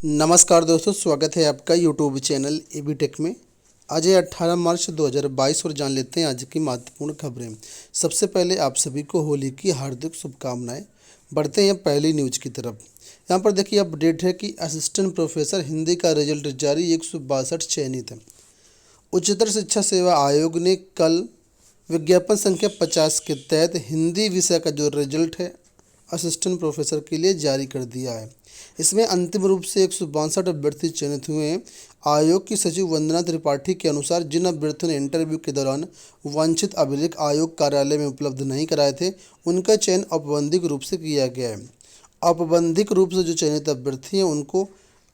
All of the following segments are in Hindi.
नमस्कार दोस्तों, स्वागत है आपका यूट्यूब चैनल एबी टेक में। आज है 18 मार्च 2022 और जान लेते हैं आज की महत्वपूर्ण खबरें। सबसे पहले आप सभी को होली की हार्दिक शुभकामनाएं। बढ़ते हैं पहली न्यूज की तरफ। यहाँ पर देखिए अपडेट है कि असिस्टेंट प्रोफेसर हिंदी का रिजल्ट जारी, 162 चयनित है। उच्चतर शिक्षा सेवा आयोग ने कल विज्ञापन संख्या 50 के तहत हिंदी विषय का जो रिजल्ट है असिस्टेंट प्रोफेसर के लिए जारी कर दिया है। इसमें अंतिम रूप से 162 अभ्यर्थी चयनित हुए हैं। आयोग की सचिव वंदना त्रिपाठी के अनुसार जिन अभ्यर्थियों ने इंटरव्यू के दौरान वांछित अभिलेख आयोग कार्यालय में उपलब्ध नहीं कराए थे, उनका चयन औपबंधिक रूप से किया गया है। औपबंधिक रूप से जो चयनित अभ्यर्थी हैं उनको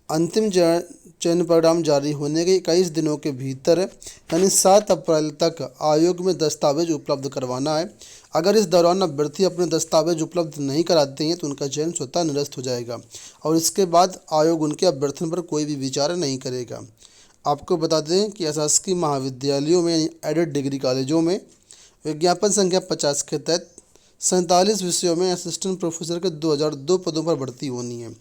अंतिम चयन परिणाम जारी होने के 21 दिनों के भीतर यानी 7 अप्रैल तक आयोग में दस्तावेज उपलब्ध करवाना है। अगर इस दौरान अभ्यर्थी अपने दस्तावेज उपलब्ध नहीं कराते हैं तो उनका चयन स्वतः निरस्त हो जाएगा और इसके बाद आयोग उनके अभ्यर्थन पर कोई भी विचार नहीं करेगा। आपको बता दें कि शासकीय महाविद्यालयों में एडेड डिग्री कॉलेजों में विज्ञापन संख्या 50 के तहत 47 विषयों में असिस्टेंट प्रोफेसर के 2002 पदों पर भर्ती होनी है।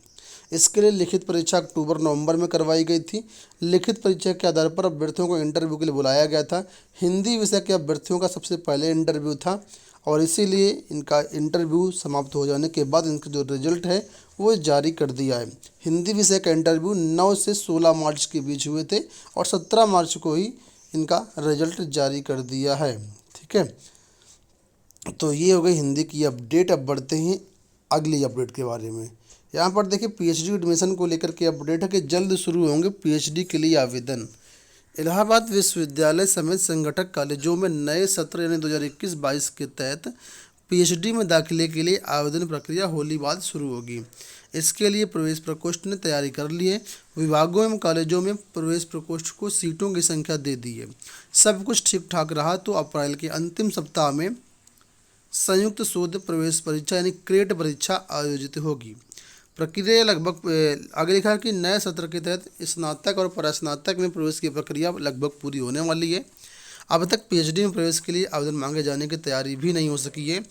इसके लिए लिखित परीक्षा अक्टूबर-नवंबर में करवाई गई थी। लिखित परीक्षा के आधार पर अभ्यर्थियों को इंटरव्यू के लिए बुलाया गया था। हिंदी विषय के अभ्यर्थियों का सबसे पहले इंटरव्यू था और इसीलिए इनका इंटरव्यू समाप्त हो जाने के बाद इनका जो रिजल्ट है वो जारी कर दिया है। हिंदी विषय का इंटरव्यू 9 से 16 मार्च के बीच हुए थे और 17 मार्च को ही इनका रिजल्ट जारी कर दिया है। ठीक है, तो ये हो गई हिंदी की अपडेट। अब बढ़ते हैं अगली अपडेट के बारे में। यहाँ पर देखिए पीएचडी एडमिशन को लेकर के अपडेट है कि जल्द शुरू होंगे पीएचडी के लिए आवेदन। इलाहाबाद विश्वविद्यालय समेत संगठक कॉलेजों में नए सत्र यानी 2021-22 के तहत पीएचडी में दाखिले के लिए आवेदन प्रक्रिया होली बाद शुरू होगी। इसके लिए प्रवेश प्रकोष्ठ ने तैयारी कर ली है। विभागों एवं कॉलेजों में प्रवेश प्रकोष्ठ को सीटों की संख्या दे दी है। सब कुछ ठीक ठाक रहा तो अप्रैल के अंतिम सप्ताह में संयुक्त शोध प्रवेश परीक्षा यानी क्रेट परीक्षा आयोजित होगी। प्रक्रिया लगभग आगे लिखा है कि नए सत्र के तहत स्नातक और परास्नातक में प्रवेश की प्रक्रिया लगभग पूरी होने वाली है। अब तक पीएचडी में प्रवेश के लिए आवेदन मांगे जाने की तैयारी भी नहीं हो सकी है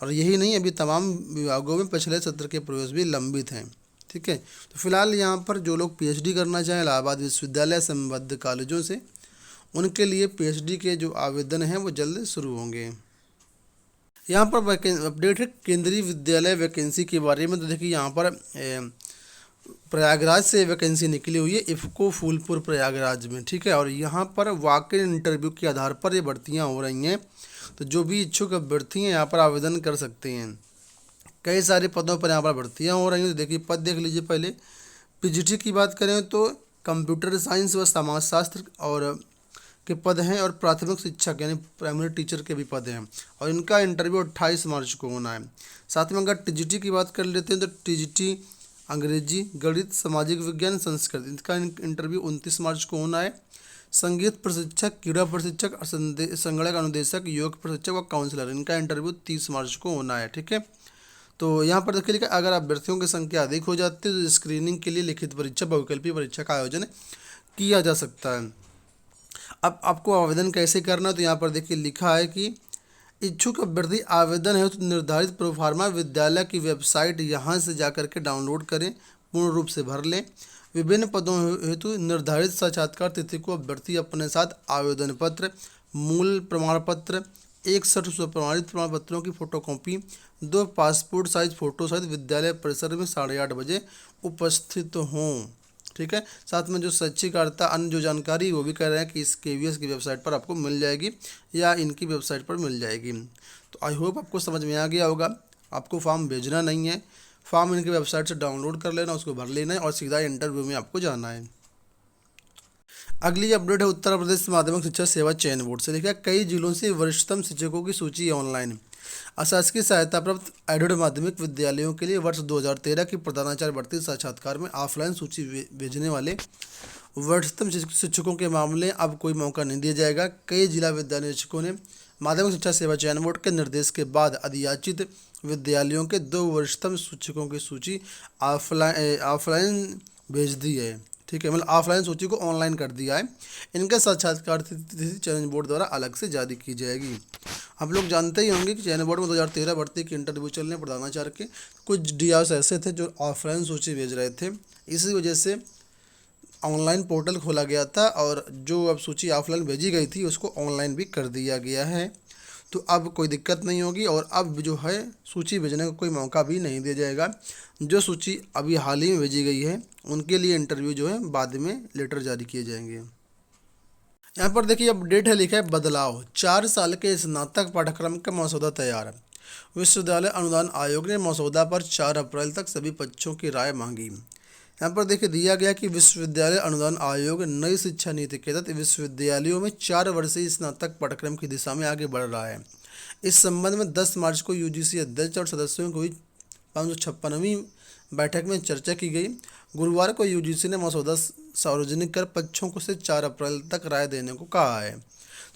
और यही नहीं, अभी तमाम विभागों में पिछले सत्र के प्रवेश भी लंबित हैं। ठीक है, तो फिलहाल यहाँ पर जो लोग पीएचडी करना चाहें इलाहाबाद विश्वविद्यालय संबद्ध कॉलेजों से, उनके लिए पीएचडी के जो आवेदन हैं वो जल्द शुरू होंगे। यहाँ पर अपडेट है केंद्रीय विद्यालय वैकेंसी के बारे में। तो देखिए यहाँ पर प्रयागराज से वैकेंसी निकली हुई है, इफ़को फूलपुर प्रयागराज में। ठीक है, और यहाँ पर वॉक-इन इंटरव्यू के आधार पर ये भर्तियाँ हो रही हैं। तो जो भी इच्छुक अभ्यर्थी हैं यहाँ पर आवेदन कर सकते हैं। कई सारे पदों पर यहाँ पर भर्तियाँ हो रही हैं। तो देखिए पद देख लीजिए। पहले पीजीटी की बात करें तो कंप्यूटर साइंस व समाजशास्त्र और के पद हैं और प्राथमिक शिक्षक यानी प्राइमरी टीचर के भी पद हैं और इनका इंटरव्यू 28 मार्च को होना है। साथ में अगर टीजीटी की बात कर लेते हैं तो टीजीटी अंग्रेजी, गणित, सामाजिक विज्ञान, संस्कृत, इनका इंटरव्यू 29 मार्च को होना है। संगीत प्रशिक्षक, क्रीड़ा प्रशिक्षक, संगणक अनुदेशक, योग प्रशिक्षक व काउंसलर, इनका इंटरव्यू 30 मार्च को होना है। ठीक है, तो यहाँ पर देखिए लिखा अगर अभ्यर्थियों की संख्या अधिक हो जाती है तो स्क्रीनिंग के लिए लिखित परीक्षा बहुविकल्पीय परीक्षा का आयोजन किया जा सकता है। अब आपको आवेदन कैसे करना है तो यहाँ पर देखिए लिखा है कि इच्छुक अभ्यर्थी आवेदन है तो निर्धारित प्रोफार्मा विद्यालय की वेबसाइट यहाँ से जाकर के डाउनलोड करें, पूर्ण रूप से भर लें। विभिन्न पदों हेतु निर्धारित साक्षात्कार तिथि को अभ्यर्थी अपने साथ आवेदन पत्र, मूल प्रमाण पत्र, 61 स्वप्रमाणित प्रमाण पत्रों की फोटोकॉपी, 2 पासपोर्ट साइज फ़ोटो सहित विद्यालय परिसर में 8:30 बजे उपस्थित हों। ठीक है, साथ में जो शैक्षिक अर्हता अन्य जो जानकारी वो भी कह रहे हैं कि इस केवीएस की वेबसाइट पर आपको मिल जाएगी या इनकी वेबसाइट पर मिल जाएगी। तो आई होप आपको समझ में आ गया होगा। आपको फॉर्म भेजना नहीं है, फॉर्म इनकी वेबसाइट से डाउनलोड कर लेना, उसको भर लेना है और सीधा इंटरव्यू में आपको जाना है। अगली अपडेट है उत्तर प्रदेश माध्यमिक शिक्षा सेवा चयन बोर्ड से। देखिए कई जिलों से वरिष्ठतम शिक्षकों की सूची ऑनलाइन। अशासकीय सहायता प्राप्त एडेड माध्यमिक विद्यालयों के लिए वर्ष 2013 की प्रधानाचार्य भर्ती साक्षात्कार में ऑफलाइन सूची भेजने वाले वरिष्ठतम शिक्षकों के मामले अब कोई मौका नहीं दिया जाएगा। कई जिला विद्यालय शिक्षकों ने माध्यमिक शिक्षा सेवा चयन बोर्ड के निर्देश के बाद अधियाचित विद्यालयों के 2 वरिष्ठतम शिक्षकों की सूची ऑफलाइन भेज दी है। ठीक है, मतलब ऑफलाइन सूची को ऑनलाइन कर दिया है। इनका साक्षात्कार तिथि चयन बोर्ड द्वारा अलग से जारी की जाएगी। आप लोग जानते ही होंगे कि चयन बोर्ड में 2013 भर्ती के इंटरव्यू चल रहे प्रधानाचार्य के। कुछ डीआरस ऐसे थे जो ऑफलाइन सूची भेज रहे थे, इसी वजह से ऑनलाइन पोर्टल खोला गया था और जो अब सूची ऑफलाइन भेजी गई थी उसको ऑनलाइन भी कर दिया गया है। तो अब कोई दिक्कत नहीं होगी और अब जो है सूची भेजने का कोई मौका भी नहीं दिया जाएगा। जो सूची अभी हाल ही में भेजी गई है उनके लिए इंटरव्यू जो है बाद में लेटर जारी किए जाएंगे। यहाँ पर देखिए अपडेट है, लिखा है बदलाव, 4 साल के स्नातक पाठ्यक्रम का मसौदा तैयार। विश्वविद्यालय अनुदान आयोग ने मसौदा पर 4 अप्रैल तक सभी पक्षों की राय मांगी। यहाँ पर देखिए दिया गया कि विश्वविद्यालय अनुदान आयोग नई शिक्षा नीति के तहत विश्वविद्यालयों में 4 वर्षीय स्नातक पाठ्यक्रम की दिशा में आगे बढ़ रहा है। इस संबंध में 10 मार्च को यूजीसी अध्यक्ष और सदस्यों की हुई 556वीं बैठक में चर्चा की गई। गुरुवार को यूजीसी ने मसौदा सार्वजनिक कर पक्षों को से 4 अप्रैल तक राय देने को कहा है।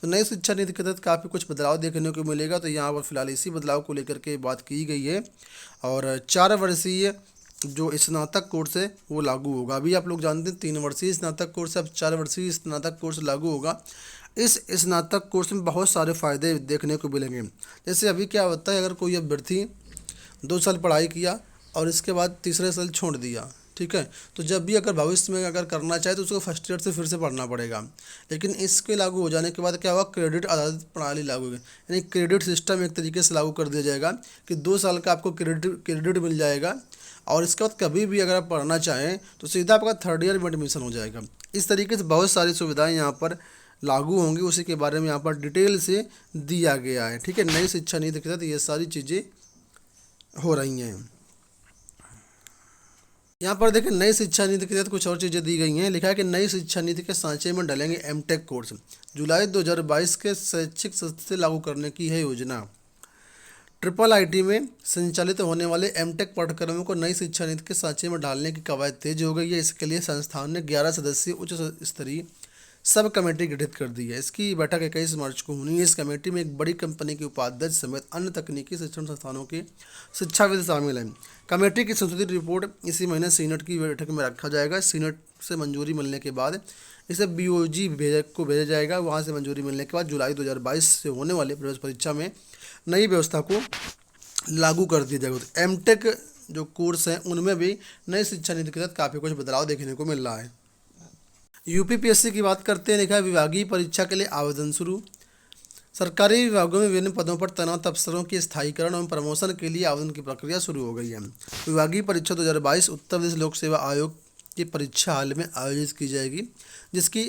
तो नई शिक्षा नीति के तहत काफ़ी कुछ बदलाव देखने को मिलेगा। तो यहाँ पर फिलहाल इसी बदलाव को लेकर के बात की गई है और 4 वर्षीय जो स्नातक कोर्स है वो लागू होगा। अभी आप लोग जानते हैं 3 वर्षीय स्नातक कोर्स, अब 4 वर्षीय स्नातक कोर्स लागू होगा। इस स्नातक कोर्स में बहुत सारे फ़ायदे देखने को मिलेंगे। जैसे अभी क्या होता है, अगर कोई अभ्यर्थी 2 साल पढ़ाई किया और इसके बाद तीसरे साल छोड़ दिया, ठीक है, तो जब भी अगर भविष्य में अगर करना चाहे तो उसको फर्स्ट ईयर से फिर से पढ़ना पड़ेगा। लेकिन इसके लागू हो जाने के बाद क्या होगा, क्रेडिट आधारित प्रणाली लागू होगी, यानी क्रेडिट सिस्टम एक तरीके से लागू कर दिया जाएगा कि 2 साल का आपको क्रेडिट मिल जाएगा और इसके बाद कभी भी अगर आप पढ़ना चाहें तो सीधा आपका 3rd ईयर में एडमिशन हो जाएगा। इस तरीके से बहुत सारी सुविधाएँ यहाँ पर लागू होंगी, उसी के बारे में यहाँ पर डिटेल से दिया गया है। ठीक है, नई शिक्षा नीति के तहत ये सारी चीज़ें हो रही हैं। यहाँ पर देखिए नई शिक्षा नीति के तहत कुछ और चीज़ें दी गई हैं। लिखा है कि नई शिक्षा नीति के सांचे में डलेंगे एमटेक कोर्स, जुलाई 2022 के शैक्षिक सत्र से लागू करने की है योजना। ट्रिपल आईटी में संचालित होने वाले एमटेक पाठ्यक्रमों को नई शिक्षा नीति के सांचे में डालने की कवायद तेज हो गई है। इसके लिए संस्थान ने 11 सदस्यीय उच्च स्तरीय सब कमेटी गठित कर दी है। इसकी बैठक 21 मार्च को होनी है। इस कमेटी में एक बड़ी कंपनी के उपाध्यक्ष समेत अन्य तकनीकी शिक्षण संस्थानों के शिक्षाविद शामिल हैं। कमेटी की संशोधित रिपोर्ट इसी महीने सीनेट की बैठक में रखा जाएगा। सीनेट से मंजूरी मिलने के बाद इसे बीओजी को भेजा जाएगा। वहाँ से मंजूरी मिलने के बाद जुलाई 2022 से होने वाले प्रवेश परीक्षा में नई व्यवस्था को लागू कर दिया जाएगा। तो एमटेक जो कोर्स हैं उनमें भी नई शिक्षा नीति के तहत काफ़ी कुछ बदलाव देखने को मिल रहा है। यूपीपीएससी की बात करते हैं। लिखा है विभागीय परीक्षा के लिए आवेदन शुरू। सरकारी विभागों में विभिन्न पदों पर तैनात अफसरों के स्थायीकरण एवं प्रमोशन के लिए आवेदन की प्रक्रिया शुरू हो गई है। विभागीय परीक्षा 2022 उत्तर प्रदेश लोक सेवा आयोग की परीक्षा हाल में आयोजित की जाएगी, जिसकी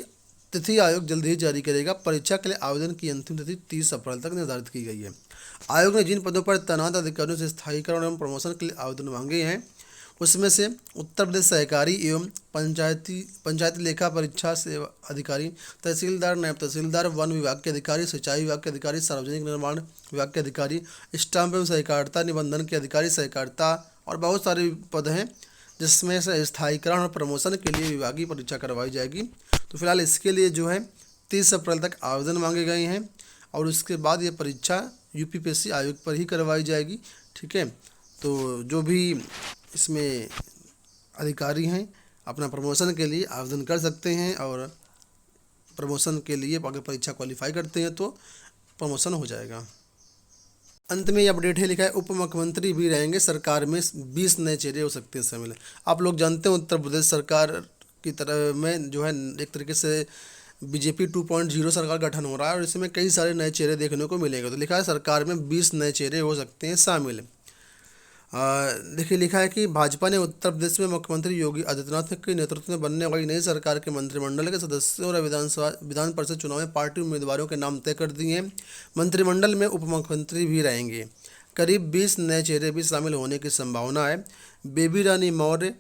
तिथि आयोग जल्द ही जारी करेगा। परीक्षा के लिए आवेदन की अंतिम तिथि 30 अप्रैल तक निर्धारित की गई है। आयोग ने जिन पदों पर तैनात अधिकारियों से स्थायीकरण एवं प्रमोशन के लिए आवेदन मांगे हैं उसमें से उत्तर प्रदेश सहकारी एवं पंचायती लेखा परीक्षा सेवा अधिकारी, तहसीलदार, नायब तहसीलदार, वन विभाग के अधिकारी, सिंचाई विभाग के अधिकारी, सार्वजनिक निर्माण विभाग के अधिकारी, स्टाम्प एवं सहकारिता निबंधन के अधिकारी, सहकारिता और बहुत सारे पद हैं जिसमें से स्थायीकरण और प्रमोशन के लिए विभागीय परीक्षा करवाई जाएगी। तो फिलहाल इसके लिए जो है 30 अप्रैल तक आवेदन मांगे गए हैं और उसके बाद ये परीक्षा यूपीपीएससी आयोग पर ही करवाई जाएगी। ठीक है, तो जो भी इसमें अधिकारी हैं अपना प्रमोशन के लिए आवेदन कर सकते हैं और प्रमोशन के लिए अगर परीक्षा क्वालिफाई करते हैं तो प्रमोशन हो जाएगा। अंत में ये अपडेट है, लिखा है उप मुख्यमंत्री भी रहेंगे, सरकार में 20 नए चेहरे हो सकते हैं शामिल। आप लोग जानते हैं उत्तर प्रदेश सरकार की तरफ में जो है एक तरीके से बीजेपी 2.0 सरकार गठन हो रहा है और इसमें कई सारे नए चेहरे देखने को मिलेंगे। तो लिखा है सरकार में 20 नए चेहरे हो सकते हैं शामिल। देखिए लिखा है कि भाजपा ने उत्तर प्रदेश में मुख्यमंत्री योगी आदित्यनाथ के नेतृत्व में बनने वाली नई सरकार के मंत्रिमंडल के सदस्यों और विधान परिषद चुनाव में पार्टी उम्मीदवारों के नाम तय कर दिए हैं। मंत्रिमंडल में उप मुख्यमंत्री भी रहेंगे। करीब 20 नए चेहरे भी शामिल होने की संभावना है। बेबी रानी मौर्य,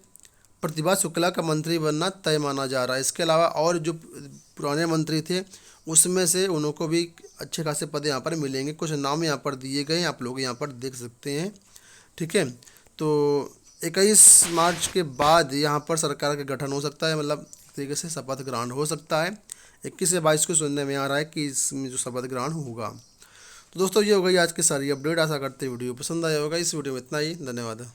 प्रतिभा शुक्ला का मंत्री बनना तय माना जा रहा है। इसके अलावा और जो पुराने मंत्री थे उसमें से उनको भी अच्छे खासे पद यहाँ पर मिलेंगे। कुछ नाम यहाँ पर दिए गए हैं, आप लोग यहाँ पर देख सकते हैं। ठीक है, तो 21 मार्च के बाद यहाँ पर सरकार का गठन हो सकता है, मतलब एक तरीके से शपथ ग्रहण हो सकता है। 21 या 22 को सुनने में आ रहा है कि इसमें जो शपथ ग्रहण होगा। तो दोस्तों ये हो गई आज की सारी अपडेट। आशा करते वीडियो पसंद आया होगा। इस वीडियो में इतना ही, धन्यवाद।